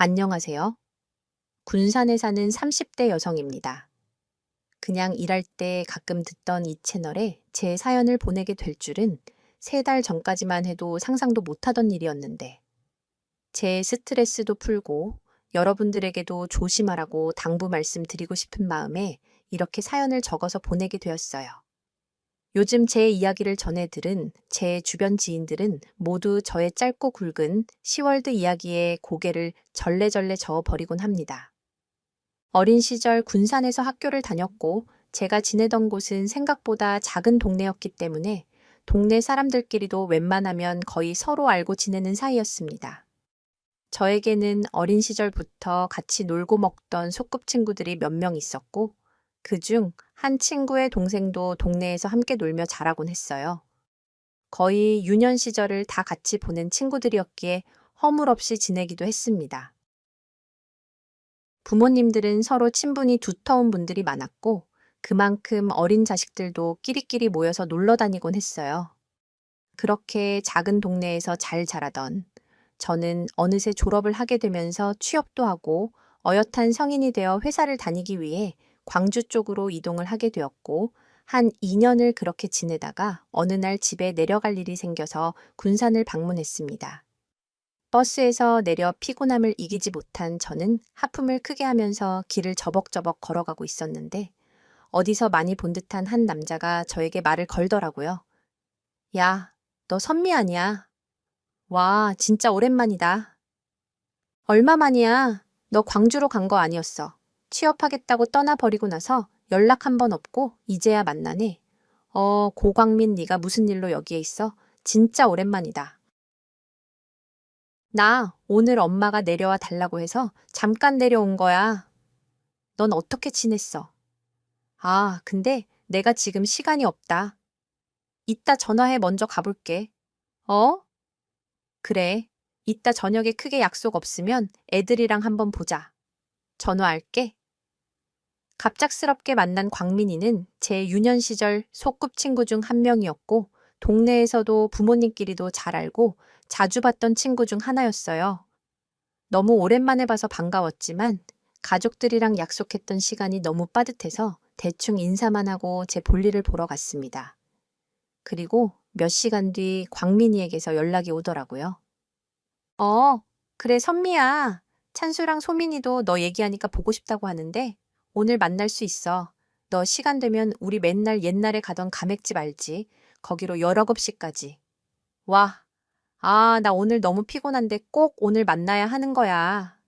안녕하세요. 군산에 사는 30대 여성입니다. 그냥 일할 때 가끔 듣던 이 채널에 제 사연을 보내게 될 줄은 3달 전까지만 해도 상상도 못하던 일이었는데, 제 스트레스도 풀고 여러분들에게도 조심하라고 당부 말씀드리고 싶은 마음에 이렇게 사연을 적어서 보내게 되었어요. 요즘 제 이야기를 전해 들은 제 주변 지인들은 모두 저의 짧고 굵은 시월드 이야기에 고개를 절레절레 저어버리곤 합니다. 어린 시절 군산에서 학교를 다녔고 제가 지내던 곳은 생각보다 작은 동네였기 때문에 동네 사람들끼리도 웬만하면 거의 서로 알고 지내는 사이였습니다. 저에게는 어린 시절부터 같이 놀고 먹던 소꿉친구들이 몇 명 있었고 그중 한 친구의 동생도 동네에서 함께 놀며 자라곤 했어요. 거의 유년 시절을 다 같이 보낸 친구들이었기에 허물없이 지내기도 했습니다. 부모님들은 서로 친분이 두터운 분들이 많았고 그만큼 어린 자식들도 끼리끼리 모여서 놀러 다니곤 했어요. 그렇게 작은 동네에서 잘 자라던 저는 어느새 졸업을 하게 되면서 취업도 하고 어엿한 성인이 되어 회사를 다니기 위해 광주 쪽으로 이동을 하게 되었고 한 2년을 그렇게 지내다가 어느 날 집에 내려갈 일이 생겨서 군산을 방문했습니다. 버스에서 내려 피곤함을 이기지 못한 저는 하품을 크게 하면서 길을 저벅저벅 걸어가고 있었는데 어디서 많이 본 듯한 한 남자가 저에게 말을 걸더라고요. 야, 너 선미 아니야? 와, 진짜 오랜만이다. 얼마 만이야? 너 광주로 간 거 아니었어. 취업하겠다고 떠나버리고 나서 연락 한 번 없고 이제야 만나네. 고광민 네가 무슨 일로 여기에 있어? 진짜 오랜만이다. 나 오늘 엄마가 내려와 달라고 해서 잠깐 내려온 거야. 넌 어떻게 지냈어? 아, 근데 내가 지금 시간이 없다. 이따 전화해 먼저 가볼게. 어? 그래. 이따 저녁에 크게 약속 없으면 애들이랑 한번 보자. 전화할게. 갑작스럽게 만난 광민이는 제 유년 시절 소꿉친구 중 한 명이었고 동네에서도 부모님끼리도 잘 알고 자주 봤던 친구 중 하나였어요. 너무 오랜만에 봐서 반가웠지만 가족들이랑 약속했던 시간이 너무 빠듯해서 대충 인사만 하고 제 볼일을 보러 갔습니다. 그리고 몇 시간 뒤 광민이에게서 연락이 오더라고요. 그래, 선미야. 찬수랑 소민이도 너 얘기하니까 보고 싶다고 하는데 오늘 만날 수 있어. 너 시간 되면 우리 맨날 옛날에 가던 가맥집 알지? 거기로 19시까지. 와, 나 오늘 너무 피곤한데 꼭 오늘 만나야 하는 거야.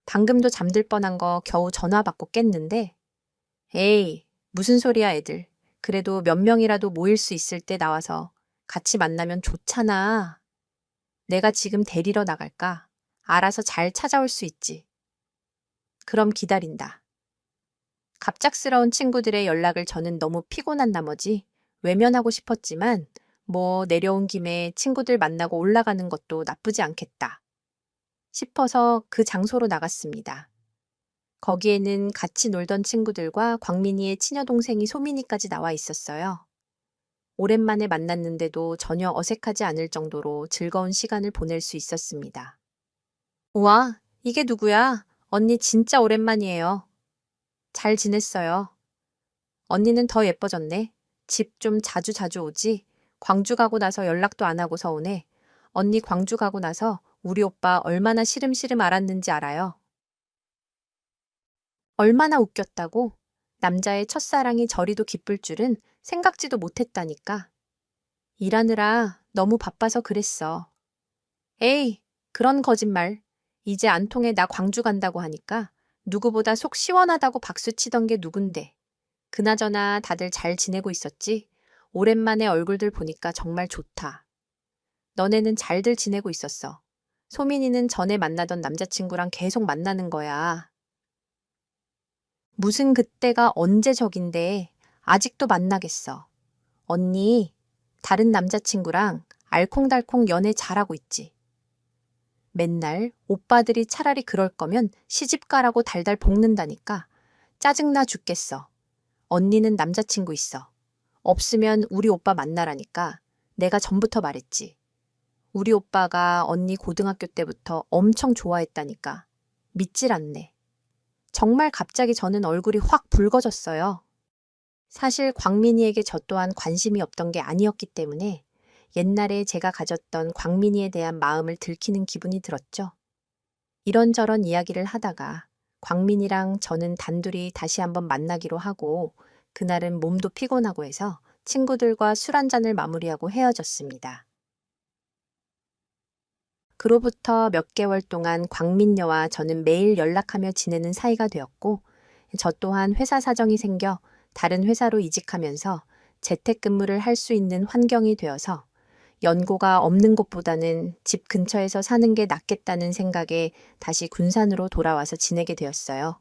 방금도 잠들 뻔한 거 겨우 전화 받고 깼는데, 에이, 무슨 소리야, 애들. 그래도 몇 명이라도 모일 수 있을 때 나와서 같이 만나면 좋잖아. 내가 지금 데리러 나갈까? 알아서 잘 찾아올 수 있지. 그럼 기다린다. 갑작스러운 친구들의 연락을 저는 너무 피곤한 나머지 외면하고 싶었지만, 내려온 김에 친구들 만나고 올라가는 것도 나쁘지 않겠다 싶어서 그 장소로 나갔습니다. 거기에는 같이 놀던 친구들과 광민이의 친여동생이 소민이까지 나와 있었어요. 오랜만에 만났는데도 전혀 어색하지 않을 정도로 즐거운 시간을 보낼 수 있었습니다. 우와, 이게 누구야? 언니 진짜 오랜만이에요. 잘 지냈어요. 언니는 더 예뻐졌네. 집 좀 자주 오지? 광주 가고 나서 연락도 안 하고서 오네. 언니 광주 가고 나서 우리 오빠 얼마나 시름시름 앓았는지 알아요? 얼마나 웃겼다고? 남자의 첫사랑이 저리도 기쁠 줄은 생각지도 못했다니까. 일하느라 너무 바빠서 그랬어. 에이, 그런 거짓말. 이제 안 통해 나 광주 간다고 하니까 누구보다 속 시원하다고 박수치던 게 누군데. 그나저나 다들 잘 지내고 있었지? 오랜만에 얼굴들 보니까 정말 좋다. 너네는 잘들 지내고 있었어. 소민이는 전에 만나던 남자친구랑 계속 만나는 거야. 무슨 그때가 언제 적인데 아직도 만나겠어. 언니, 다른 남자친구랑 알콩달콩 연애 잘하고 있지. 맨날 오빠들이 차라리 그럴 거면 시집가라고 달달 볶는다니까. 짜증나 죽겠어. 언니는 남자친구 있어. 없으면 우리 오빠 만나라니까. 내가 전부터 말했지. 우리 오빠가 언니 고등학교 때부터 엄청 좋아했다니까. 믿질 않네. 정말 갑자기 저는 얼굴이 확 붉어졌어요. 사실 광민이에게 저 또한 관심이 없던 게 아니었기 때문에 옛날에 제가 가졌던 광민이에 대한 마음을 들키는 기분이 들었죠. 이런저런 이야기를 하다가 광민이랑 저는 단둘이 다시 한번 만나기로 하고 그날은 몸도 피곤하고 해서 친구들과 술 한잔을 마무리하고 헤어졌습니다. 그로부터 몇 개월 동안 광민녀와 저는 매일 연락하며 지내는 사이가 되었고 저 또한 회사 사정이 생겨 다른 회사로 이직하면서 재택근무를 할 수 있는 환경이 되어서 연고가 없는 곳보다는 집 근처에서 사는 게 낫겠다는 생각에 다시 군산으로 돌아와서 지내게 되었어요.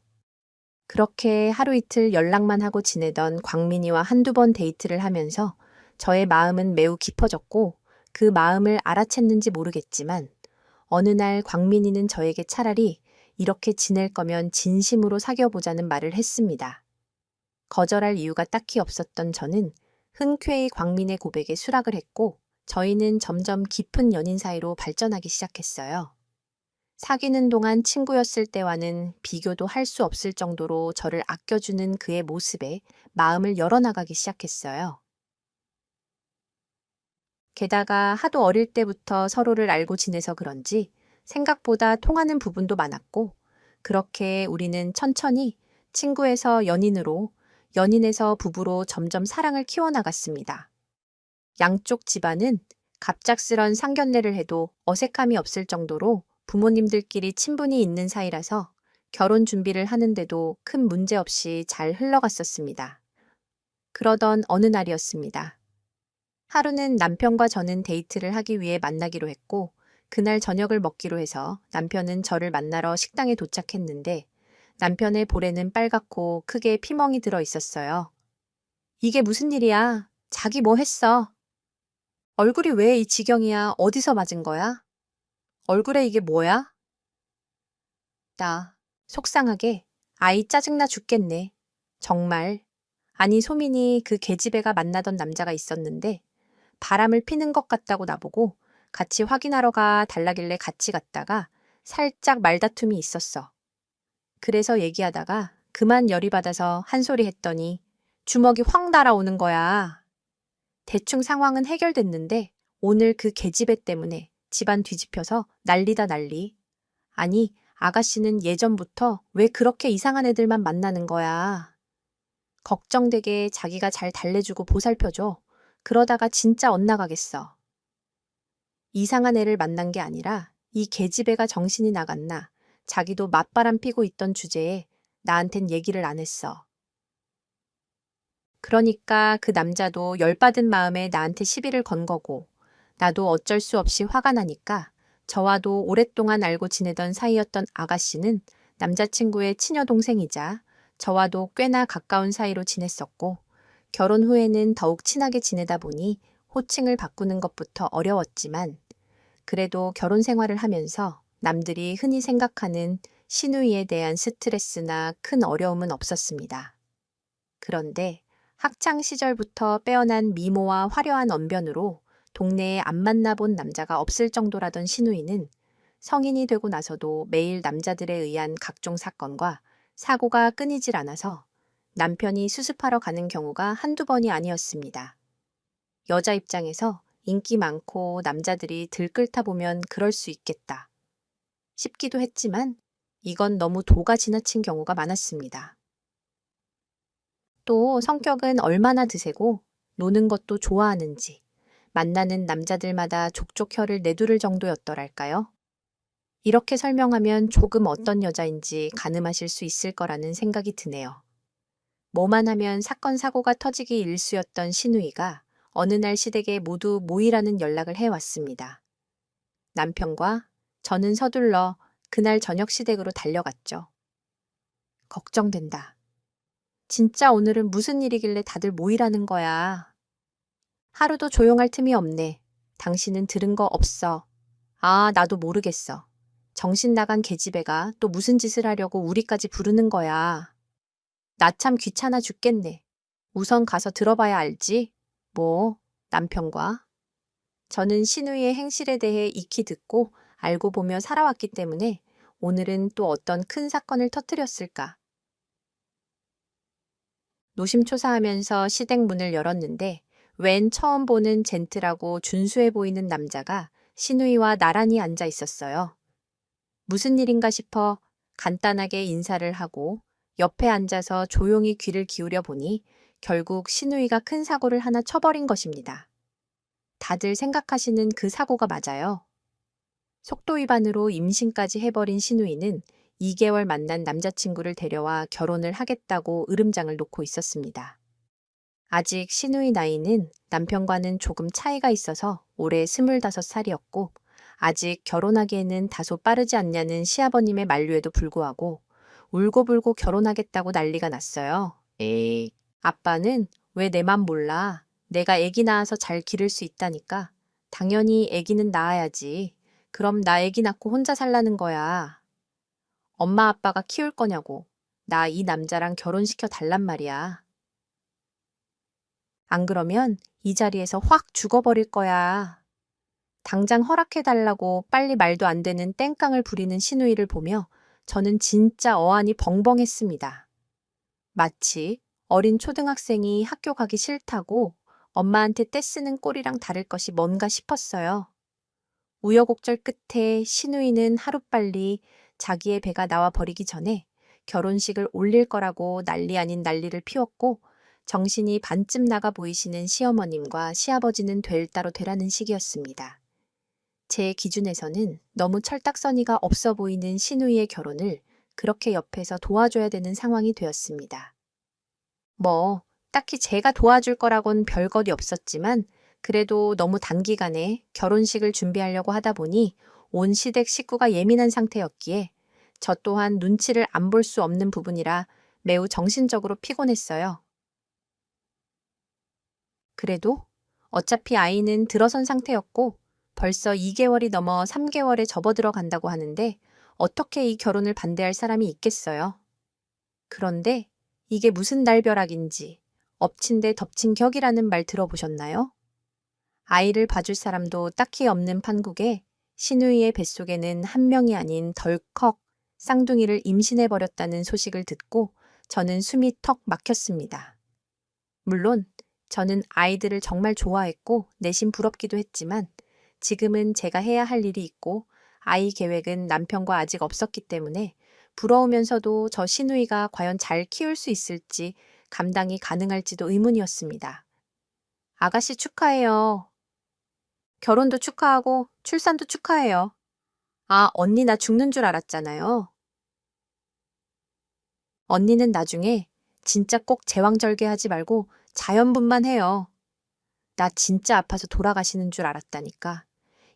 그렇게 하루 이틀 연락만 하고 지내던 광민이와 한두 번 데이트를 하면서 저의 마음은 매우 깊어졌고 그 마음을 알아챘는지 모르겠지만 어느 날 광민이는 저에게 차라리 이렇게 지낼 거면 진심으로 사귀어보자는 말을 했습니다. 거절할 이유가 딱히 없었던 저는 흔쾌히 광민의 고백에 수락을 했고 저희는 점점 깊은 연인 사이로 발전하기 시작했어요. 사귀는 동안 친구였을 때와는 비교도 할 수 없을 정도로 저를 아껴주는 그의 모습에 마음을 열어나가기 시작했어요. 게다가 하도 어릴 때부터 서로를 알고 지내서 그런지 생각보다 통하는 부분도 많았고 그렇게 우리는 천천히 친구에서 연인으로 연인에서 부부로 점점 사랑을 키워나갔습니다. 양쪽 집안은 갑작스런 상견례를 해도 어색함이 없을 정도로 부모님들끼리 친분이 있는 사이라서 결혼 준비를 하는데도 큰 문제 없이 잘 흘러갔었습니다. 그러던 어느 날이었습니다. 하루는 남편과 저는 데이트를 하기 위해 만나기로 했고 그날 저녁을 먹기로 해서 남편은 저를 만나러 식당에 도착했는데 남편의 볼에는 빨갛고 크게 피멍이 들어 있었어요. 이게 무슨 일이야? 자기 뭐 했어? 얼굴이 왜 이 지경이야? 어디서 맞은 거야? 얼굴에 이게 뭐야? 나 속상하게 아이 짜증나 죽겠네. 정말. 아니 소민이 그 계집애가 만나던 남자가 있었는데 바람을 피는 것 같다고 나보고 같이 확인하러 가 달라길래 같이 갔다가 살짝 말다툼이 있었어. 그래서 얘기하다가 그만 열이 받아서 한 소리 했더니 주먹이 확 날아오는 거야. 대충 상황은 해결됐는데 오늘 그 계집애 때문에 집안 뒤집혀서 난리다 난리. 아니 아가씨는 예전부터 왜 그렇게 이상한 애들만 만나는 거야. 걱정되게 자기가 잘 달래주고 보살펴줘. 그러다가 진짜 엇나가겠어. 이상한 애를 만난 게 아니라 이 계집애가 정신이 나갔나 자기도 맞바람 피고 있던 주제에 나한텐 얘기를 안 했어. 그러니까 그 남자도 열받은 마음에 나한테 시비를 건 거고 나도 어쩔 수 없이 화가 나니까 저와도 오랫동안 알고 지내던 사이였던 아가씨는 남자친구의 친여동생이자 저와도 꽤나 가까운 사이로 지냈었고 결혼 후에는 더욱 친하게 지내다 보니 호칭을 바꾸는 것부터 어려웠지만 그래도 결혼 생활을 하면서 남들이 흔히 생각하는 시누이에 대한 스트레스나 큰 어려움은 없었습니다. 그런데 학창 시절부터 빼어난 미모와 화려한 언변으로 동네에 안 만나본 남자가 없을 정도라던 시누이는 성인이 되고 나서도 매일 남자들에 의한 각종 사건과 사고가 끊이질 않아서 남편이 수습하러 가는 경우가 한두 번이 아니었습니다. 여자 입장에서 인기 많고 남자들이 들끓다 보면 그럴 수 있겠다 싶기도 했지만 이건 너무 도가 지나친 경우가 많았습니다. 또 성격은 얼마나 드세고 노는 것도 좋아하는지 만나는 남자들마다 족족 혀를 내두를 정도였더랄까요? 이렇게 설명하면 조금 어떤 여자인지 가늠하실 수 있을 거라는 생각이 드네요. 뭐만 하면 사건 사고가 터지기 일쑤였던 시누이가 어느 날 시댁에 모두 모이라는 연락을 해왔습니다. 남편과 저는 서둘러 그날 저녁 시댁으로 달려갔죠. 걱정된다. 진짜 오늘은 무슨 일이길래 다들 모이라는 거야. 하루도 조용할 틈이 없네. 당신은 들은 거 없어. 아, 나도 모르겠어. 정신 나간 계집애가 또 무슨 짓을 하려고 우리까지 부르는 거야. 나 참 귀찮아 죽겠네. 우선 가서 들어봐야 알지. 뭐, 남편과? 저는 신우이의 행실에 대해 익히 듣고 알고 보며 살아왔기 때문에 오늘은 또 어떤 큰 사건을 터뜨렸을까? 노심초사하면서 시댁 문을 열었는데 웬 처음 보는 젠틀하고 준수해 보이는 남자가 신우이와 나란히 앉아 있었어요. 무슨 일인가 싶어 간단하게 인사를 하고 옆에 앉아서 조용히 귀를 기울여 보니 결국 신우이가 큰 사고를 하나 쳐버린 것입니다. 다들 생각하시는 그 사고가 맞아요. 속도 위반으로 임신까지 해버린 신우이는 2개월 만난 남자친구를 데려와 결혼을 하겠다고 으름장을 놓고 있었습니다. 아직 신우이 나이는 남편과는 조금 차이가 있어서 올해 25살이었고 아직 결혼하기에는 다소 빠르지 않냐는 시아버님의 만류에도 불구하고 울고불고 결혼하겠다고 난리가 났어요. 에이, 아빠는 왜 내 맘 몰라? 내가 애기 낳아서 잘 기를 수 있다니까. 당연히 애기는 낳아야지. 그럼 나 애기 낳고 혼자 살라는 거야. 엄마 아빠가 키울 거냐고. 나 이 남자랑 결혼시켜 달란 말이야. 안 그러면 이 자리에서 확 죽어버릴 거야. 당장 허락해달라고 빨리 말도 안 되는 땡깡을 부리는 시누이를 보며 저는 진짜 어안이 벙벙했습니다. 마치 어린 초등학생이 학교 가기 싫다고 엄마한테 떼쓰는 꼴이랑 다를 것이 뭔가 싶었어요. 우여곡절 끝에 시누이는 하루빨리 자기의 배가 나와 버리기 전에 결혼식을 올릴 거라고 난리 아닌 난리를 피웠고 정신이 반쯤 나가 보이시는 시어머님과 시아버지는 될 따로 되라는 시기였습니다. 제 기준에서는 너무 철딱서니가 없어 보이는 시누이의 결혼을 그렇게 옆에서 도와줘야 되는 상황이 되었습니다. 뭐 딱히 제가 도와줄 거라곤 별것이 없었지만 그래도 너무 단기간에 결혼식을 준비하려고 하다 보니 온 시댁 식구가 예민한 상태였기에 저 또한 눈치를 안 볼 수 없는 부분이라 매우 정신적으로 피곤했어요. 그래도 어차피 아이는 들어선 상태였고 벌써 2개월이 넘어 3개월에 접어들어 간다고 하는데 어떻게 이 결혼을 반대할 사람이 있겠어요. 그런데 이게 무슨 날벼락인지 엎친 데 덮친 격이라는 말 들어보셨나요? 아이를 봐줄 사람도 딱히 없는 판국에 시누이의 뱃속에는 한 명이 아닌 덜컥 쌍둥이를 임신해버렸다는 소식을 듣고 저는 숨이 턱 막혔습니다. 물론 저는 아이들을 정말 좋아했고 내심 부럽기도 했지만 지금은 제가 해야 할 일이 있고 아이 계획은 남편과 아직 없었기 때문에 부러우면서도 저 시누이가 과연 잘 키울 수 있을지 감당이 가능할지도 의문이었습니다. 아가씨 축하해요. 결혼도 축하하고 출산도 축하해요. 아, 언니 나 죽는 줄 알았잖아요. 언니는 나중에 진짜 꼭 제왕절개하지 말고 자연분만 해요. 나 진짜 아파서 돌아가시는 줄 알았다니까.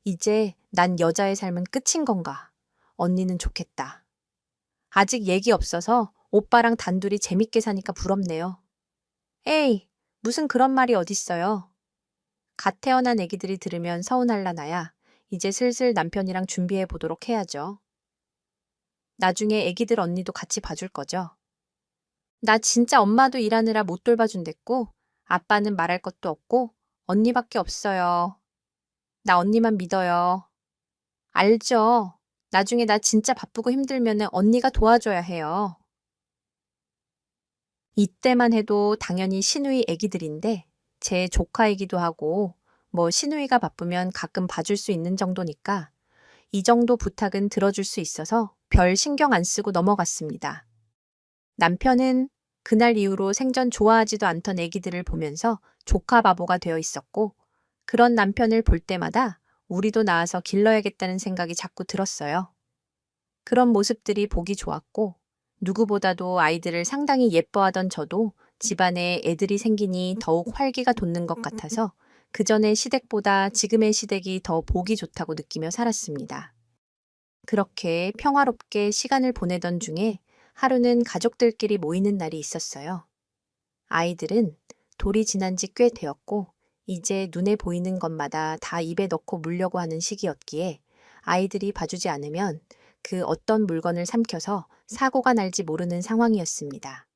이제 난 여자의 삶은 끝인 건가? 언니는 좋겠다. 아직 얘기 없어서 오빠랑 단둘이 재밌게 사니까 부럽네요. 에이, 무슨 그런 말이 어딨어요. 갓 태어난 애기들이 들으면 서운할라나야. 이제 슬슬 남편이랑 준비해 보도록 해야죠. 나중에 애기들 언니도 같이 봐줄 거죠? 나 진짜 엄마도 일하느라 못 돌봐준댔고 아빠는 말할 것도 없고 언니밖에 없어요. 나 언니만 믿어요. 알죠. 나중에 나 진짜 바쁘고 힘들면 언니가 도와줘야 해요. 이때만 해도 당연히 시누이 애기들인데 제 조카이기도 하고 뭐 시누이가 바쁘면 가끔 봐줄 수 있는 정도니까 이 정도 부탁은 들어줄 수 있어서 별 신경 안 쓰고 넘어갔습니다. 남편은 그날 이후로 생전 좋아하지도 않던 애기들을 보면서 조카 바보가 되어 있었고 그런 남편을 볼 때마다 우리도 낳아서 길러야겠다는 생각이 자꾸 들었어요. 그런 모습들이 보기 좋았고 누구보다도 아이들을 상당히 예뻐하던 저도 집안에 애들이 생기니 더욱 활기가 돋는 것 같아서 그전의 시댁보다 지금의 시댁이 더 보기 좋다고 느끼며 살았습니다. 그렇게 평화롭게 시간을 보내던 중에 하루는 가족들끼리 모이는 날이 있었어요. 아이들은 돌이 지난 지 꽤 되었고 이제 눈에 보이는 것마다 다 입에 넣고 물려고 하는 시기였기에 아이들이 봐주지 않으면 그 어떤 물건을 삼켜서 사고가 날지 모르는 상황이었습니다.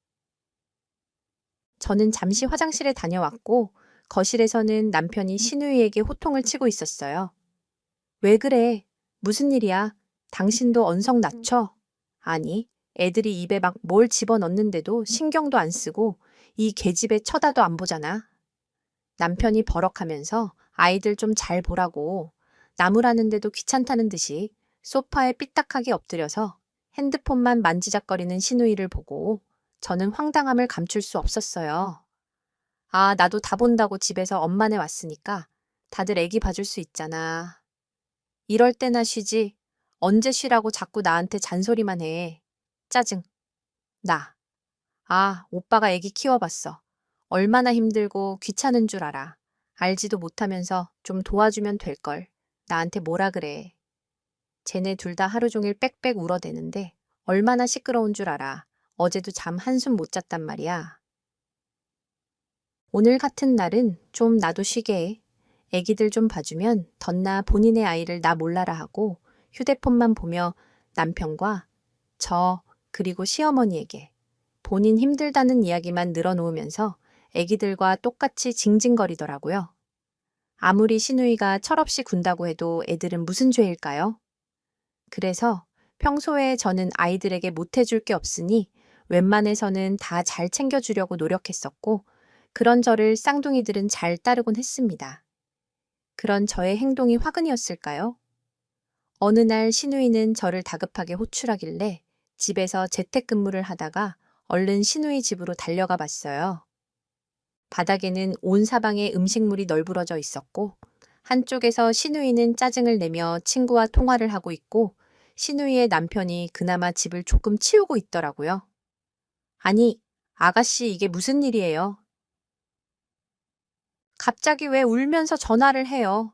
저는 잠시 화장실에 다녀왔고 거실에서는 남편이 신우이에게 호통을 치고 있었어요. 왜 그래? 무슨 일이야? 당신도 언성 낮춰? 아니, 애들이 입에 막 뭘 집어넣는데도 신경도 안 쓰고 이 계집애 쳐다도 안 보잖아. 남편이 버럭하면서 아이들 좀 잘 보라고 나무라는데도 귀찮다는 듯이 소파에 삐딱하게 엎드려서 핸드폰만 만지작거리는 시누이를 보고 저는 황당함을 감출 수 없었어요. 아, 나도 다 본다고 집에서 엄마네 왔으니까 다들 애기 봐줄 수 있잖아. 이럴 때나 쉬지. 언제 쉬라고 자꾸 나한테 잔소리만 해. 짜증. 나. 아, 오빠가 애기 키워봤어. 얼마나 힘들고 귀찮은 줄 알아. 알지도 못하면서 좀 도와주면 될걸. 나한테 뭐라 그래. 쟤네 둘 다 하루 종일 빽빽 울어대는데 얼마나 시끄러운 줄 알아. 어제도 잠 한숨 못 잤단 말이야. 오늘 같은 날은 좀 나도 쉬게 해. 애기들 좀 봐주면 덧나 본인의 아이를 나 몰라라 하고 휴대폰만 보며 남편과 저 그리고 시어머니에게 본인 힘들다는 이야기만 늘어놓으면서 애기들과 똑같이 징징거리더라고요. 아무리 시누이가 철없이 군다고 해도 애들은 무슨 죄일까요? 그래서 평소에 저는 아이들에게 못해줄 게 없으니 웬만해서는 다 잘 챙겨주려고 노력했었고 그런 저를 쌍둥이들은 잘 따르곤 했습니다. 그런 저의 행동이 화근이었을까요? 어느 날 시누이는 저를 다급하게 호출하길래 집에서 재택근무를 하다가 얼른 시누이 집으로 달려가 봤어요. 바닥에는 온 사방에 음식물이 널브러져 있었고 한쪽에서 시누이는 짜증을 내며 친구와 통화를 하고 있고 시누이의 남편이 그나마 집을 조금 치우고 있더라고요. 아니, 아가씨 이게 무슨 일이에요? 갑자기 왜 울면서 전화를 해요?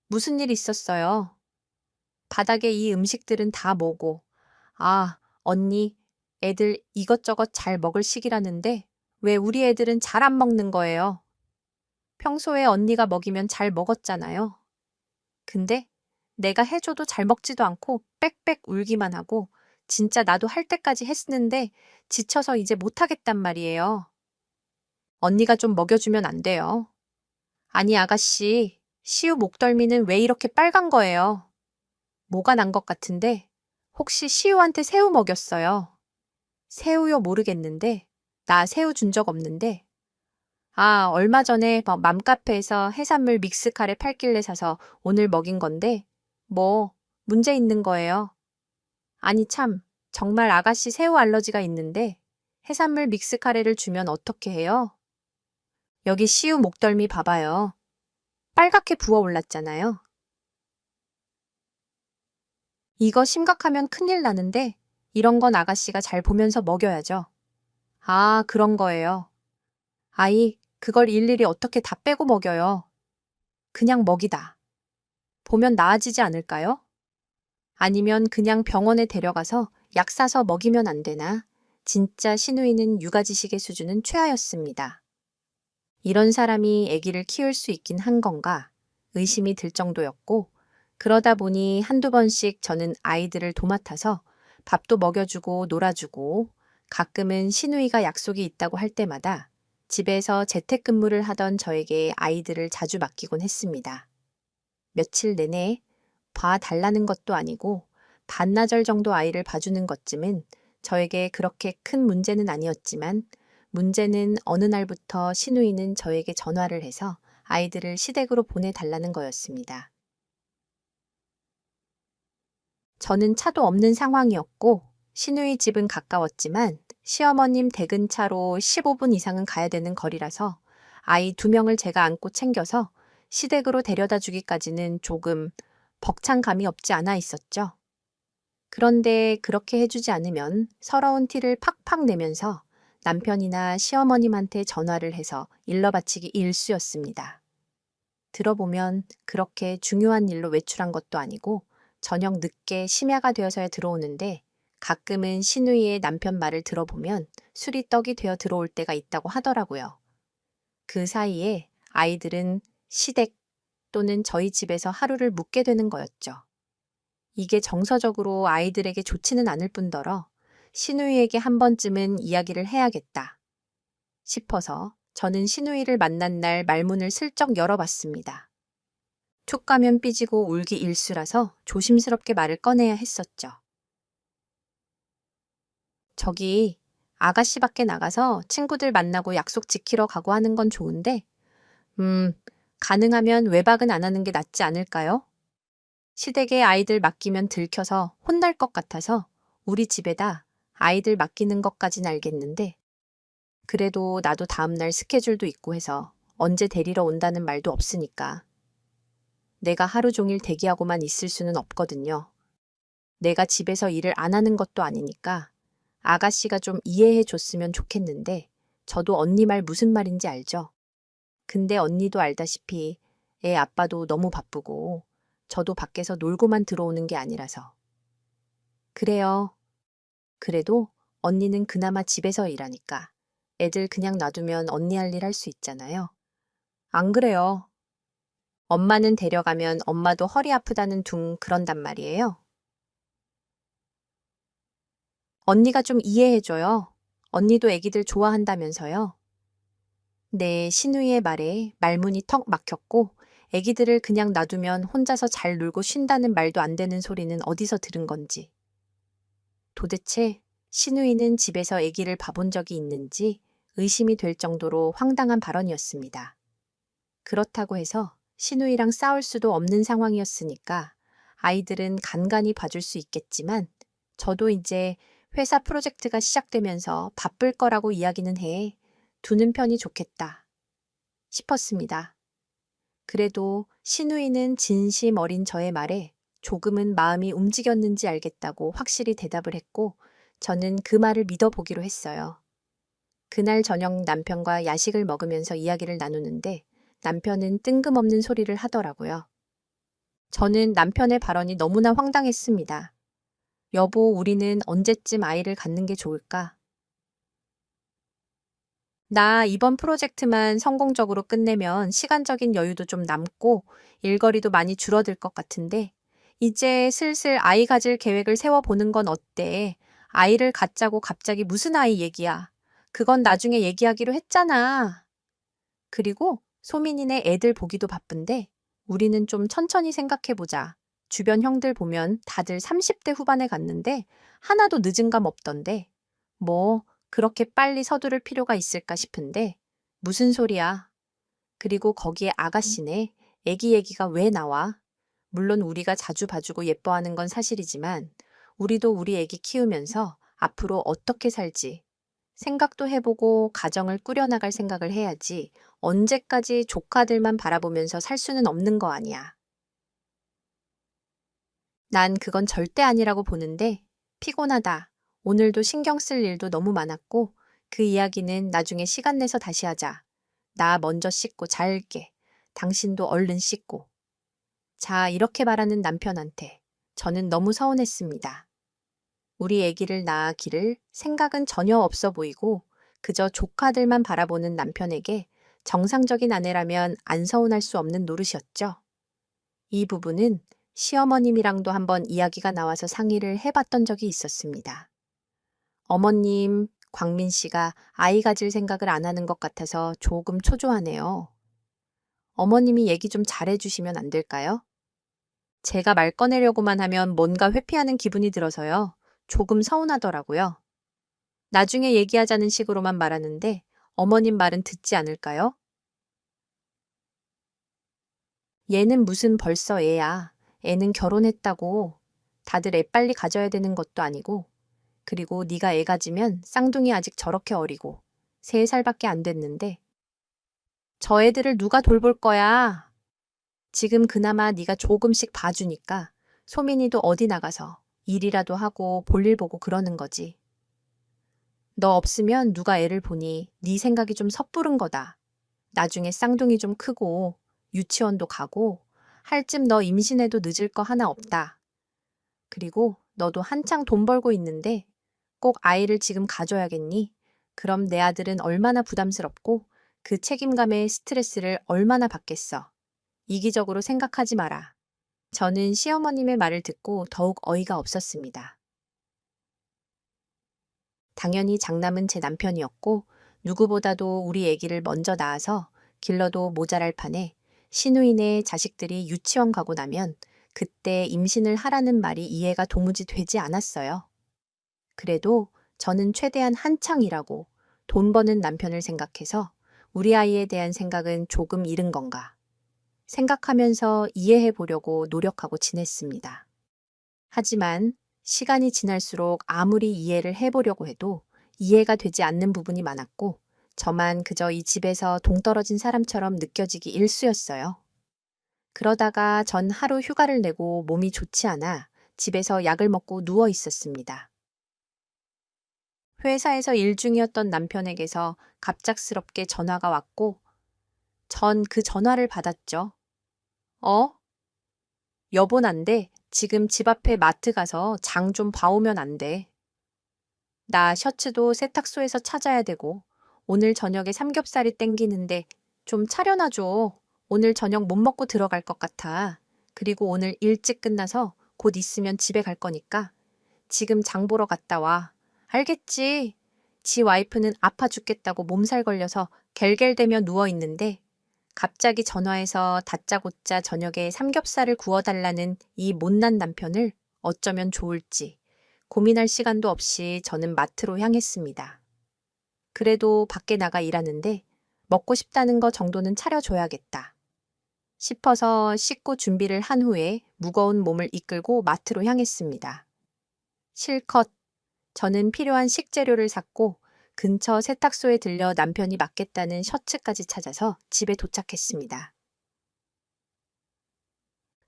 무슨 일 있었어요? 바닥에 이 음식들은 다 뭐고? 아, 언니, 애들 이것저것 잘 먹을 시기라는데 왜 우리 애들은 잘 안 먹는 거예요? 평소에 언니가 먹이면 잘 먹었잖아요. 근데 내가 해줘도 잘 먹지도 않고 빽빽 울기만 하고 진짜 나도 할 때까지 했는데 지쳐서 이제 못하겠단 말이에요. 언니가 좀 먹여주면 안 돼요. 아니 아가씨, 시우 목덜미는 왜 이렇게 빨간 거예요? 뭐가 난 것 같은데 혹시 시우한테 새우 먹였어요? 새우요 모르겠는데 나 새우 준 적 없는데 아 얼마 전에 맘카페에서 해산물 믹스 카레 팔길래 사서 오늘 먹인 건데 뭐 문제 있는 거예요. 아니 참 정말 아가씨 새우 알러지가 있는데 해산물 믹스 카레를 주면 어떻게 해요? 여기 시우 목덜미 봐봐요. 빨갛게 부어올랐잖아요. 이거 심각하면 큰일 나는데 이런 건 아가씨가 잘 보면서 먹여야죠. 아, 그런 거예요. 아이, 그걸 일일이 어떻게 다 빼고 먹여요. 그냥 먹이다. 보면 나아지지 않을까요? 아니면 그냥 병원에 데려가서 약 사서 먹이면 안 되나? 진짜 시누이는 육아지식의 수준은 최하였습니다. 이런 사람이 아기를 키울 수 있긴 한 건가 의심이 들 정도였고 그러다 보니 한두 번씩 저는 아이들을 도맡아서 밥도 먹여주고 놀아주고 가끔은 시누이가 약속이 있다고 할 때마다 집에서 재택근무를 하던 저에게 아이들을 자주 맡기곤 했습니다. 며칠 내내 봐달라는 것도 아니고 반나절 정도 아이를 봐주는 것쯤은 저에게 그렇게 큰 문제는 아니었지만 문제는 어느 날부터 시누이는 저에게 전화를 해서 아이들을 시댁으로 보내달라는 거였습니다. 저는 차도 없는 상황이었고 시누이 집은 가까웠지만 시어머님 댁은 차로 15분 이상은 가야 되는 거리라서 아이 2명을 제가 안고 챙겨서 시댁으로 데려다 주기까지는 조금 벅찬 감이 없지 않아 있었죠. 그런데 그렇게 해주지 않으면 서러운 티를 팍팍 내면서 남편이나 시어머님한테 전화를 해서 일러 바치기 일쑤였습니다. 들어보면 그렇게 중요한 일로 외출한 것도 아니고 저녁 늦게 심야가 되어서야 들어오는데 가끔은 시누이의 남편 말을 들어보면 술이 떡이 되어 들어올 때가 있다고 하더라고요. 그 사이에 아이들은 시댁 또는 저희 집에서 하루를 묵게 되는 거였죠. 이게 정서적으로 아이들에게 좋지는 않을 뿐더러 시누이에게 한 번쯤은 이야기를 해야겠다 싶어서 저는 시누이를 만난 날 말문을 슬쩍 열어봤습니다. 툭 가면 삐지고 울기 일수라서 조심스럽게 말을 꺼내야 했었죠. 저기 아가씨 밖에 나가서 친구들 만나고 약속 지키러 가고 하는 건 좋은데, 가능하면 외박은 안 하는 게 낫지 않을까요? 시댁에 아이들 맡기면 들켜서 혼날 것 같아서 우리 집에다 아이들 맡기는 것까진 알겠는데, 그래도 나도 다음날 스케줄도 있고 해서 언제 데리러 온다는 말도 없으니까. 내가 하루 종일 대기하고만 있을 수는 없거든요. 내가 집에서 일을 안 하는 것도 아니니까 아가씨가 좀 이해해 줬으면 좋겠는데, 저도 언니 말 무슨 말인지 알죠? 근데 언니도 알다시피 애 아빠도 너무 바쁘고 저도 밖에서 놀고만 들어오는 게 아니라서. 그래요. 그래도 언니는 그나마 집에서 일하니까 애들 그냥 놔두면 언니 할 일 할 수 있잖아요. 안 그래요. 엄마는 데려가면 엄마도 허리 아프다는 둥 그런단 말이에요. 언니가 좀 이해해줘요. 언니도 애기들 좋아한다면서요. 네, 신우이의 말에 말문이 턱 막혔고 애기들을 그냥 놔두면 혼자서 잘 놀고 쉰다는 말도 안 되는 소리는 어디서 들은 건지. 도대체 신우이는 집에서 애기를 봐본 적이 있는지 의심이 될 정도로 황당한 발언이었습니다. 그렇다고 해서 신우이랑 싸울 수도 없는 상황이었으니까 아이들은 간간히 봐줄 수 있겠지만 저도 이제 회사 프로젝트가 시작되면서 바쁠 거라고 이야기는 해 두는 편이 좋겠다 싶었습니다. 그래도 신우이는 진심 어린 저의 말에 조금은 마음이 움직였는지 알겠다고 확실히 대답을 했고 저는 그 말을 믿어보기로 했어요. 그날 저녁 남편과 야식을 먹으면서 이야기를 나누는데 남편은 뜬금없는 소리를 하더라고요. 저는 남편의 발언이 너무나 황당했습니다. 여보, 우리는 언제쯤 아이를 갖는 게 좋을까? 나 이번 프로젝트만 성공적으로 끝내면 시간적인 여유도 좀 남고 일거리도 많이 줄어들 것 같은데 이제 슬슬 아이 가질 계획을 세워보는 건 어때? 아이를 갖자고 갑자기 무슨 아이 얘기야? 그건 나중에 얘기하기로 했잖아. 그리고 소민이네 애들 보기도 바쁜데 우리는 좀 천천히 생각해보자. 주변 형들 보면 다들 30대 후반에 갔는데 하나도 늦은 감 없던데 뭐 그렇게 빨리 서두를 필요가 있을까 싶은데 무슨 소리야. 그리고 거기에 아가씨네 애기 얘기가 왜 나와? 물론 우리가 자주 봐주고 예뻐하는 건 사실이지만 우리도 우리 애기 키우면서 앞으로 어떻게 살지 생각도 해보고 가정을 꾸려나갈 생각을 해야지 언제까지 조카들만 바라보면서 살 수는 없는 거 아니야. 난 그건 절대 아니라고 보는데 피곤하다. 오늘도 신경 쓸 일도 너무 많았고 그 이야기는 나중에 시간 내서 다시 하자. 나 먼저 씻고 잘게. 당신도 얼른 씻고. 자, 이렇게 말하는 남편한테 저는 너무 서운했습니다. 우리 아기를 낳기를 생각은 전혀 없어 보이고 그저 조카들만 바라보는 남편에게 정상적인 아내라면 안 서운할 수 없는 노릇이었죠. 이 부분은 시어머님이랑도 한번 이야기가 나와서 상의를 해봤던 적이 있었습니다. 어머님, 광민 씨가 아이 가질 생각을 안 하는 것 같아서 조금 초조하네요. 어머님이 얘기 좀 잘해주시면 안 될까요? 제가 말 꺼내려고만 하면 뭔가 회피하는 기분이 들어서요. 조금 서운하더라고요. 나중에 얘기하자는 식으로만 말하는데 어머님 말은 듣지 않을까요? 얘는 무슨 벌써 애야. 애는 결혼했다고. 다들 애 빨리 가져야 되는 것도 아니고. 그리고 네가 애 가지면 쌍둥이 아직 저렇게 어리고 3살밖에 안 됐는데 저 애들을 누가 돌볼 거야. 지금 그나마 네가 조금씩 봐주니까 소민이도 어디 나가서 일이라도 하고 볼일 보고 그러는 거지. 너 없으면 누가 애를 보니 네 생각이 좀 섣부른 거다. 나중에 쌍둥이 좀 크고 유치원도 가고 할 쯤 너 임신해도 늦을 거 하나 없다. 그리고 너도 한창 돈 벌고 있는데 꼭 아이를 지금 가져야겠니? 그럼 내 아들은 얼마나 부담스럽고 그 책임감에 스트레스를 얼마나 받겠어. 이기적으로 생각하지 마라. 저는 시어머님의 말을 듣고 더욱 어이가 없었습니다. 당연히 장남은 제 남편이었고 누구보다도 우리 애기를 먼저 낳아서 길러도 모자랄 판에 시누이네 자식들이 유치원 가고 나면 그때 임신을 하라는 말이 이해가 도무지 되지 않았어요. 그래도 저는 최대한 한창 일하고 돈 버는 남편을 생각해서 우리 아이에 대한 생각은 조금 잃은 건가 생각하면서 이해해 보려고 노력하고 지냈습니다. 하지만 시간이 지날수록 아무리 이해를 해보려고 해도 이해가 되지 않는 부분이 많았고 저만 그저 이 집에서 동떨어진 사람처럼 느껴지기 일쑤였어요. 그러다가 전 하루 휴가를 내고 몸이 좋지 않아 집에서 약을 먹고 누워 있었습니다. 회사에서 일 중이었던 남편에게서 갑작스럽게 전화가 왔고 전 그 전화를 받았죠. 어? 여보 난데 지금 집 앞에 마트 가서 장 좀 봐오면 안 돼. 나 셔츠도 세탁소에서 찾아야 되고 오늘 저녁에 삼겹살이 땡기는데 좀 차려놔줘. 오늘 저녁 못 먹고 들어갈 것 같아. 그리고 오늘 일찍 끝나서 곧 있으면 집에 갈 거니까 지금 장 보러 갔다 와. 알겠지? 지 와이프는 아파 죽겠다고 몸살 걸려서 겔겔대며 누워 있는데 갑자기 전화해서 다짜고짜 저녁에 삼겹살을 구워달라는 이 못난 남편을 어쩌면 좋을지 고민할 시간도 없이 저는 마트로 향했습니다. 그래도 밖에 나가 일하는데 먹고 싶다는 거 정도는 차려줘야겠다 싶어서 씻고 준비를 한 후에 무거운 몸을 이끌고 마트로 향했습니다. 실컷 저는 필요한 식재료를 샀고 근처 세탁소에 들려 남편이 맞겠다는 셔츠까지 찾아서 집에 도착했습니다.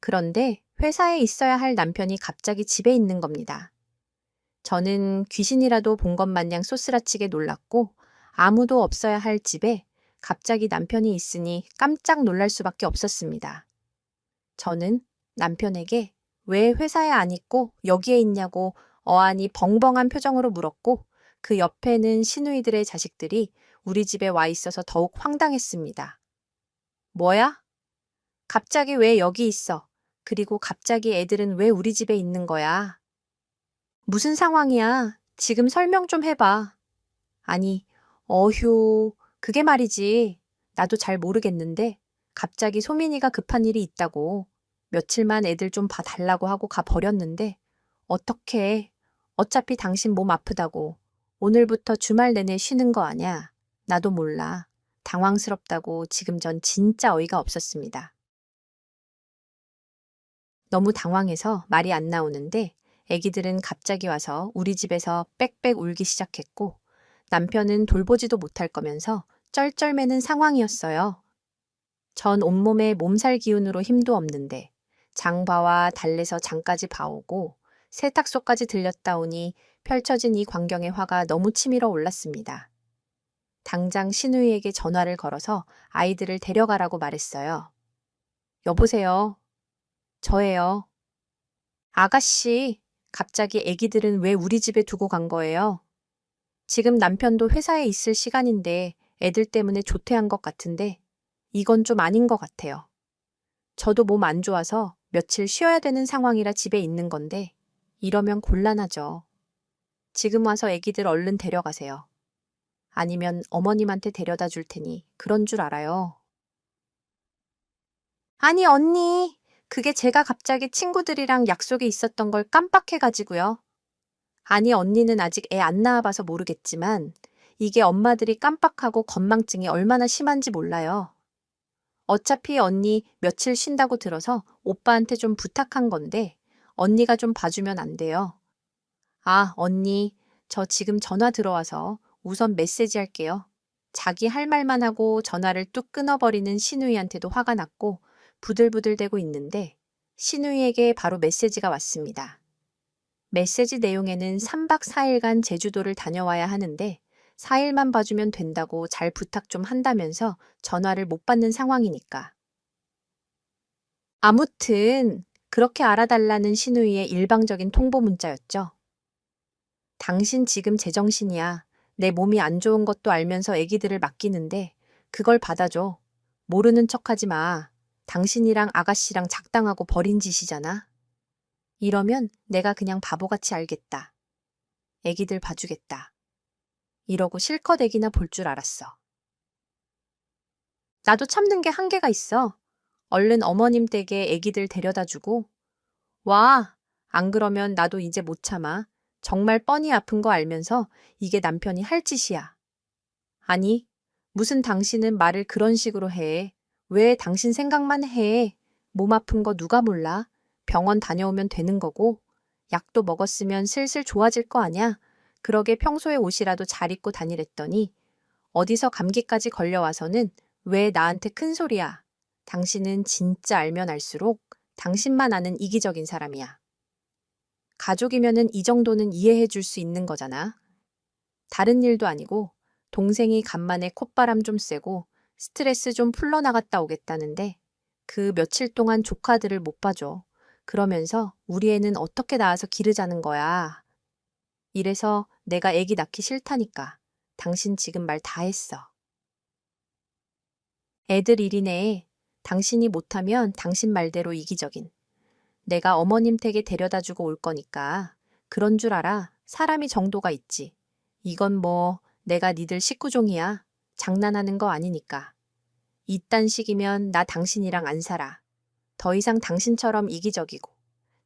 그런데 회사에 있어야 할 남편이 갑자기 집에 있는 겁니다. 저는 귀신이라도 본 것 마냥 쏘스라치게 놀랐고 아무도 없어야 할 집에 갑자기 남편이 있으니 깜짝 놀랄 수밖에 없었습니다. 저는 남편에게 왜 회사에 안 있고 여기에 있냐고 어안이 벙벙한 표정으로 물었고 그 옆에는 시누이들의 자식들이 우리 집에 와 있어서 더욱 황당했습니다. 뭐야? 갑자기 왜 여기 있어? 그리고 갑자기 애들은 왜 우리 집에 있는 거야? 무슨 상황이야? 지금 설명 좀 해봐. 아니, 어휴, 그게 말이지. 나도 잘 모르겠는데 갑자기 소민이가 급한 일이 있다고 며칠만 애들 좀 봐달라고 하고 가버렸는데 어떡해. 어차피 당신 몸 아프다고 오늘부터 주말 내내 쉬는 거 아냐? 나도 몰라. 당황스럽다고 지금 전 진짜 어이가 없었습니다. 너무 당황해서 말이 안 나오는데 애기들은 갑자기 와서 우리 집에서 빽빽 울기 시작했고 남편은 돌보지도 못할 거면서 쩔쩔매는 상황이었어요. 전 온몸에 몸살 기운으로 힘도 없는데 장봐와 달래서 장까지 봐오고 세탁소까지 들렸다 오니 펼쳐진 이 광경의 화가 너무 치밀어 올랐습니다. 당장 시누이에게 전화를 걸어서 아이들을 데려가라고 말했어요. 여보세요. 저예요. 아가씨, 갑자기 애기들은 왜 우리 집에 두고 간 거예요? 지금 남편도 회사에 있을 시간인데 애들 때문에 조퇴한 것 같은데 이건 좀 아닌 것 같아요. 저도 몸 안 좋아서 며칠 쉬어야 되는 상황이라 집에 있는 건데 이러면 곤란하죠. 지금 와서 애기들 얼른 데려가세요. 아니면 어머님한테 데려다 줄 테니 그런 줄 알아요. 아니 언니, 그게 제가 갑자기 친구들이랑 약속이 있었던 걸 깜빡해가지고요. 아니 언니는 아직 애 안 낳아봐서 모르겠지만 이게 엄마들이 깜빡하고 건망증이 얼마나 심한지 몰라요. 어차피 언니 며칠 쉰다고 들어서 오빠한테 좀 부탁한 건데 언니가 좀 봐주면 안 돼요. 아, 언니, 저 지금 전화 들어와서 우선 메시지 할게요. 자기 할 말만 하고 전화를 뚝 끊어버리는 시누이한테도 화가 났고 부들부들대고 있는데 시누이에게 바로 메시지가 왔습니다. 메시지 내용에는 3박 4일간 제주도를 다녀와야 하는데 4일만 봐주면 된다고 잘 부탁 좀 한다면서 전화를 못 받는 상황이니까. 아무튼 그렇게 알아달라는 시누이의 일방적인 통보 문자였죠. 당신 지금 제정신이야. 내 몸이 안 좋은 것도 알면서 애기들을 맡기는데 그걸 받아줘. 모르는 척하지 마. 당신이랑 아가씨랑 작당하고 버린 짓이잖아. 이러면 내가 그냥 바보같이 알겠다. 애기들 봐주겠다. 이러고 실컷 애기나 볼 줄 알았어. 나도 참는 게 한계가 있어. 얼른 어머님 댁에 애기들 데려다 주고. 와, 안 그러면 나도 이제 못 참아. 정말 뻔히 아픈 거 알면서 이게 남편이 할 짓이야. 아니, 무슨 당신은 말을 그런 식으로 해. 왜 당신 생각만 해. 몸 아픈 거 누가 몰라. 병원 다녀오면 되는 거고. 약도 먹었으면 슬슬 좋아질 거 아냐. 그러게 평소에 옷이라도 잘 입고 다니랬더니 어디서 감기까지 걸려와서는 왜 나한테 큰 소리야. 당신은 진짜 알면 알수록 당신만 아는 이기적인 사람이야. 가족이면은 이 정도는 이해해 줄 수 있는 거잖아. 다른 일도 아니고 동생이 간만에 콧바람 좀 쐬고 스트레스 좀 풀러나갔다 오겠다는데 그 며칠 동안 조카들을 못 봐줘. 그러면서 우리 애는 어떻게 낳아서 기르자는 거야. 이래서 내가 애기 낳기 싫다니까. 당신 지금 말 다 했어. 애들 일이네. 당신이 못하면 당신 말대로 이기적인. 내가 어머님 댁에 데려다 주고 올 거니까 그런 줄 알아. 사람이 정도가 있지. 이건 뭐 내가 니들 식구종이야. 장난하는 거 아니니까. 이딴 식이면 나 당신이랑 안 살아. 더 이상 당신처럼 이기적이고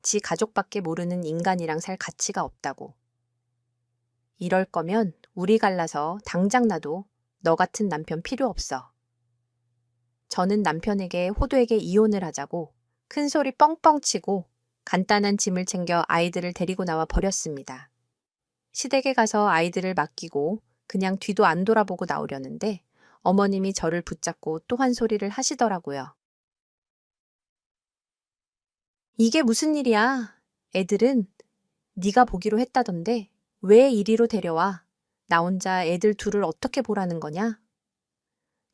지 가족밖에 모르는 인간이랑 살 가치가 없다고. 이럴 거면 우리 갈라서 당장 나도 너 같은 남편 필요 없어. 저는 남편에게 호되게 이혼을 하자고 큰 소리 뻥뻥 치고 간단한 짐을 챙겨 아이들을 데리고 나와 버렸습니다. 시댁에 가서 아이들을 맡기고 그냥 뒤도 안 돌아보고 나오려는데 어머님이 저를 붙잡고 또 한 소리를 하시더라고요. 이게 무슨 일이야? 애들은 네가 보기로 했다던데 왜 이리로 데려와? 나 혼자 애들 둘을 어떻게 보라는 거냐?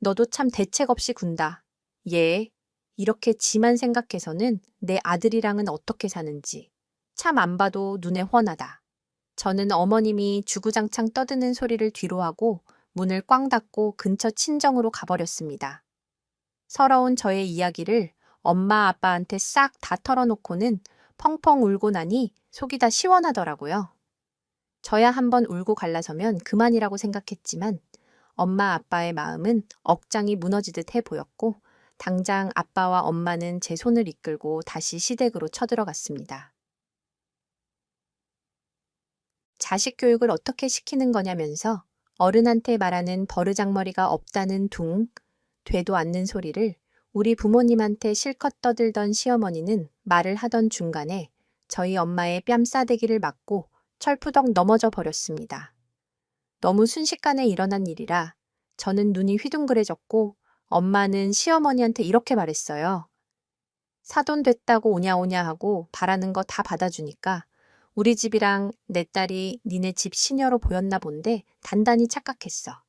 너도 참 대책 없이 군다. 얘, 이렇게 지만 생각해서는 내 아들이랑은 어떻게 사는지 참 안 봐도 눈에 훤하다. 저는 어머님이 주구장창 떠드는 소리를 뒤로하고 문을 꽝 닫고 근처 친정으로 가버렸습니다. 서러운 저의 이야기를 엄마 아빠한테 싹 다 털어놓고는 펑펑 울고 나니 속이 다 시원하더라고요. 저야 한번 울고 갈라서면 그만이라고 생각했지만 엄마 아빠의 마음은 억장이 무너지듯 해 보였고 당장 아빠와 엄마는 제 손을 이끌고 다시 시댁으로 쳐들어갔습니다. 자식 교육을 어떻게 시키는 거냐면서 어른한테 말하는 버르장머리가 없다는 둥, 되도 않는 소리를 우리 부모님한테 실컷 떠들던 시어머니는 말을 하던 중간에 저희 엄마의 뺨싸대기를 맞고 철푸덕 넘어져 버렸습니다. 너무 순식간에 일어난 일이라 저는 눈이 휘둥그레졌고 엄마는 시어머니한테 이렇게 말했어요. 사돈 됐다고 오냐오냐 하고 바라는 거 다 받아주니까 우리 집이랑 내 딸이 니네 집 시녀로 보였나 본데 단단히 착각했어.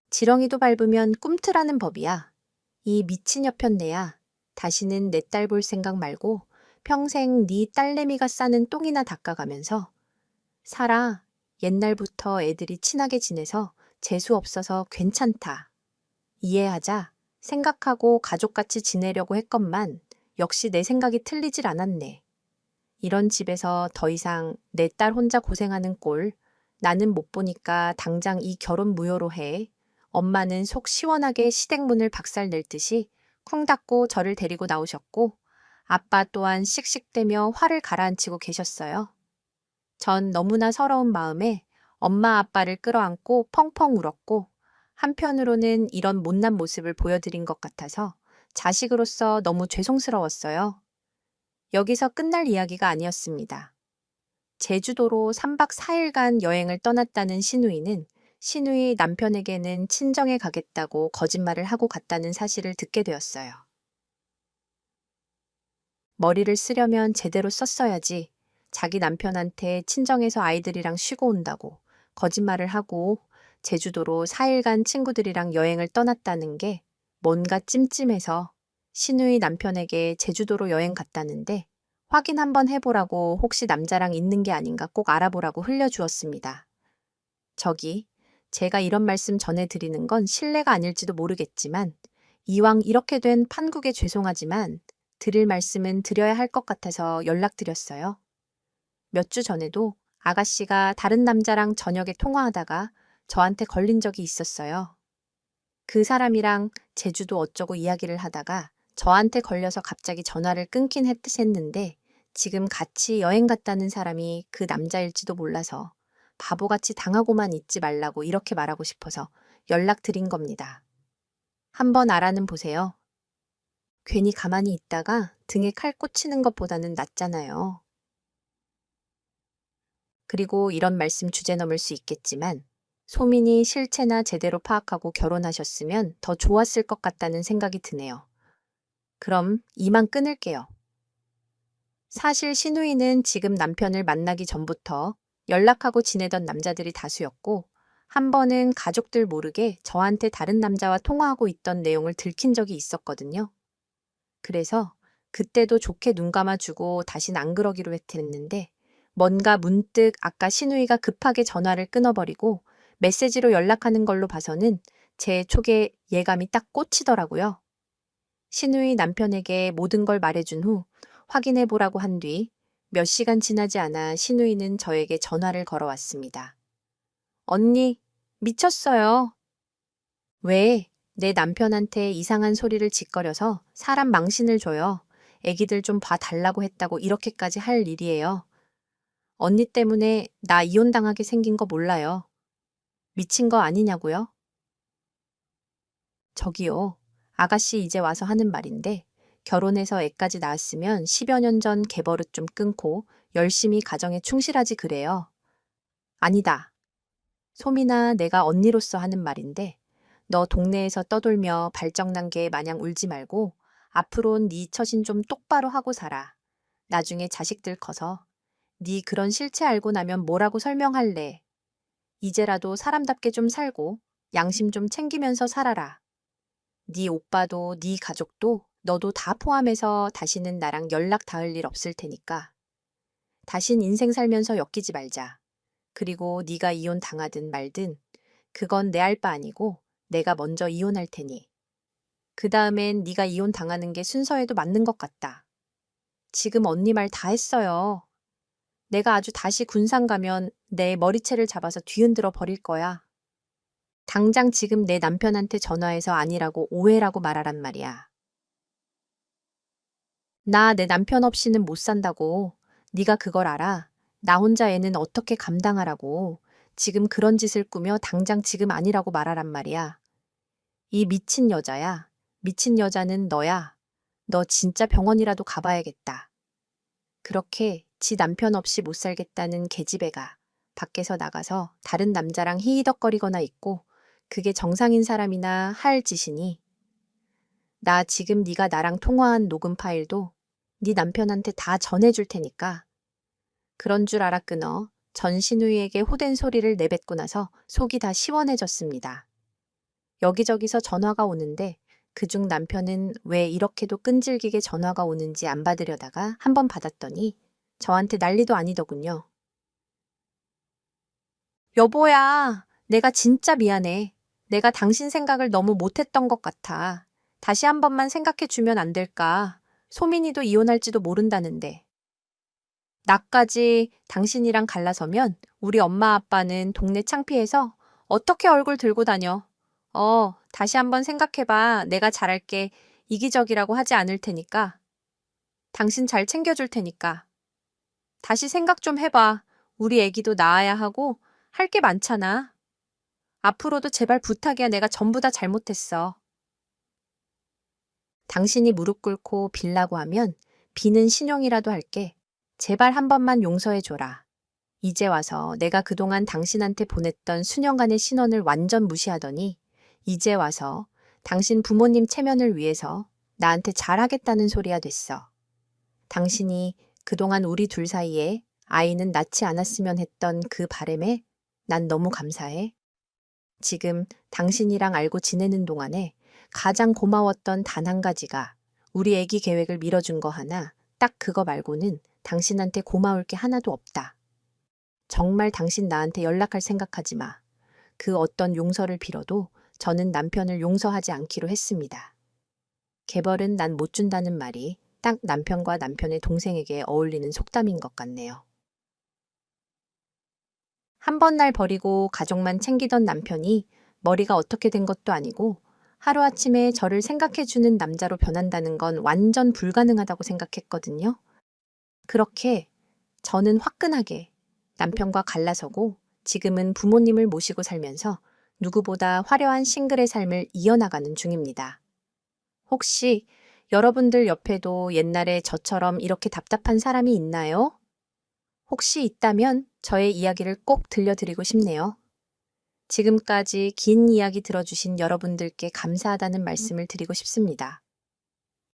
지렁이도 밟으면 꿈틀하는 법이야. 이 미친 여편네야. 다시는 내 딸 볼 생각 말고 평생 네 딸내미가 싸는 똥이나 닦아가면서 살아. 옛날부터 애들이 친하게 지내서 재수 없어서 괜찮다. 이해하자. 생각하고 가족같이 지내려고 했건만 역시 내 생각이 틀리질 않았네. 이런 집에서 더 이상 내 딸 혼자 고생하는 꼴 나는 못 보니까 당장 이 결혼 무효로 해. 엄마는 속 시원하게 시댁문을 박살낼 듯이 쿵 닫고 저를 데리고 나오셨고 아빠 또한 씩씩대며 화를 가라앉히고 계셨어요. 전 너무나 서러운 마음에 엄마 아빠를 끌어안고 펑펑 울었고 한편으로는 이런 못난 모습을 보여드린 것 같아서 자식으로서 너무 죄송스러웠어요. 여기서 끝날 이야기가 아니었습니다. 제주도로 3박 4일간 여행을 떠났다는 시누이는 시누이 남편에게는 친정에 가겠다고 거짓말을 하고 갔다는 사실을 듣게 되었어요. 머리를 쓰려면 제대로 썼어야지. 자기 남편한테 친정에서 아이들이랑 쉬고 온다고 거짓말을 하고 제주도로 4일간 친구들이랑 여행을 떠났다는 게 뭔가 찜찜해서 시누이 남편에게 제주도로 여행 갔다는데 확인 한번 해보라고 혹시 남자랑 있는 게 아닌가 꼭 알아보라고 흘려주었습니다. 저기, 제가 이런 말씀 전해드리는 건 실례가 아닐지도 모르겠지만 이왕 이렇게 된 판국에 죄송하지만 드릴 말씀은 드려야 할 것 같아서 연락드렸어요. 몇 주 전에도 아가씨가 다른 남자랑 저녁에 통화하다가 저한테 걸린 적이 있었어요. 그 사람이랑 제주도 어쩌고 이야기를 하다가 저한테 걸려서 갑자기 전화를 끊긴 했는데 지금 같이 여행 갔다는 사람이 그 남자일지도 몰라서 바보같이 당하고만 있지 말라고 이렇게 말하고 싶어서 연락드린 겁니다. 한번 알아는 보세요. 괜히 가만히 있다가 등에 칼 꽂히는 것보다는 낫잖아요. 그리고 이런 말씀 주제 넘을 수 있겠지만 소민이 실체나 제대로 파악하고 결혼하셨으면 더 좋았을 것 같다는 생각이 드네요. 그럼 이만 끊을게요. 사실 신우이는 지금 남편을 만나기 전부터 연락하고 지내던 남자들이 다수였고 한 번은 가족들 모르게 저한테 다른 남자와 통화하고 있던 내용을 들킨 적이 있었거든요. 그래서 그때도 좋게 눈 감아주고 다신 안 그러기로 했는데 뭔가 문득 아까 신우이가 급하게 전화를 끊어버리고 메시지로 연락하는 걸로 봐서는 제 촉에 예감이 딱 꽂히더라고요. 신우이 남편에게 모든 걸 말해준 후 확인해 보라고 한 뒤 몇 시간 지나지 않아 신우이는 저에게 전화를 걸어왔습니다. 언니, 미쳤어요. 왜? 내 남편한테 이상한 소리를 짓거려서 사람 망신을 줘요. 애기들 좀 봐달라고 했다고 이렇게까지 할 일이에요. 언니 때문에 나 이혼당하게 생긴 거 몰라요. 미친 거 아니냐고요? 저기요. 아가씨 이제 와서 하는 말인데 결혼해서 애까지 낳았으면 10여 년 전 개버릇 좀 끊고 열심히 가정에 충실하지 그래요. 아니다. 소민아, 내가 언니로서 하는 말인데 너 동네에서 떠돌며 발정난 개 마냥 울지 말고 앞으론 네 처신 좀 똑바로 하고 살아. 나중에 자식들 커서 네 그런 실체 알고 나면 뭐라고 설명할래. 이제라도 사람답게 좀 살고 양심 좀 챙기면서 살아라. 네 오빠도 네 가족도 너도 다 포함해서 다시는 나랑 연락 닿을 일 없을 테니까. 다신 인생 살면서 엮이지 말자. 그리고 네가 이혼 당하든 말든 그건 내 알 바 아니고 내가 먼저 이혼할 테니. 그 다음엔 네가 이혼 당하는 게 순서에도 맞는 것 같다. 지금 언니 말 다 했어요. 내가 아주 다시 군산 가면 내 머리채를 잡아서 뒤흔들어 버릴 거야. 당장 지금 내 남편한테 전화해서 아니라고 오해라고 말하란 말이야. 나 내 남편 없이는 못 산다고. 네가 그걸 알아. 나 혼자 애는 어떻게 감당하라고. 지금 그런 짓을 꾸며 당장 지금 아니라고 말하란 말이야. 이 미친 여자야. 미친 여자는 너야. 너 진짜 병원이라도 가봐야겠다. 그렇게 지 남편 없이 못 살겠다는 계집애가 밖에서 나가서 다른 남자랑 히히덕거리거나 있고 그게 정상인 사람이나 할 짓이니. 나 지금 네가 나랑 통화한 녹음 파일도 네 남편한테 다 전해줄 테니까. 그런 줄 알아 끊어 전신우이에게 호된 소리를 내뱉고 나서 속이 다 시원해졌습니다. 여기저기서 전화가 오는데 그중 남편은 왜 이렇게도 끈질기게 전화가 오는지 안 받으려다가 한 번 받았더니 저한테 난리도 아니더군요. 여보야, 내가 진짜 미안해. 내가 당신 생각을 너무 못했던 것 같아. 다시 한 번만 생각해 주면 안 될까? 소민이도 이혼할지도 모른다는데. 나까지 당신이랑 갈라서면 우리 엄마 아빠는 동네 창피해서 어떻게 얼굴 들고 다녀. 다시 한번 생각해봐. 내가 잘할게. 이기적이라고 하지 않을 테니까. 당신 잘 챙겨줄 테니까. 다시 생각 좀 해봐. 우리 애기도 낳아야 하고 할 게 많잖아. 앞으로도 제발 부탁이야. 내가 전부 다 잘못했어. 당신이 무릎 꿇고 빌라고 하면 비는 신용이라도 할게. 제발 한 번만 용서해줘라. 이제 와서 내가 그동안 당신한테 보냈던 수년간의 신원을 완전 무시하더니 이제 와서 당신 부모님 체면을 위해서 나한테 잘하겠다는 소리가 됐어. 당신이 그동안 우리 둘 사이에 아이는 낳지 않았으면 했던 그 바람에 난 너무 감사해. 지금 당신이랑 알고 지내는 동안에 가장 고마웠던 단 한 가지가 우리 애기 계획을 밀어준 거 하나, 딱 그거 말고는 당신한테 고마울 게 하나도 없다. 정말 당신 나한테 연락할 생각하지 마. 그 어떤 용서를 빌어도 저는 남편을 용서하지 않기로 했습니다. 개벌은 난 못 준다는 말이 딱 남편과 남편의 동생에게 어울리는 속담인 것 같네요. 한 번 날 버리고 가족만 챙기던 남편이 머리가 어떻게 된 것도 아니고 하루아침에 저를 생각해주는 남자로 변한다는 건 완전 불가능하다고 생각했거든요. 그렇게 저는 화끈하게 남편과 갈라서고 지금은 부모님을 모시고 살면서 누구보다 화려한 싱글의 삶을 이어나가는 중입니다. 혹시 여러분들 옆에도 옛날에 저처럼 이렇게 답답한 사람이 있나요? 혹시 있다면 저의 이야기를 꼭 들려드리고 싶네요. 지금까지 긴 이야기 들어주신 여러분들께 감사하다는 말씀을 드리고 싶습니다.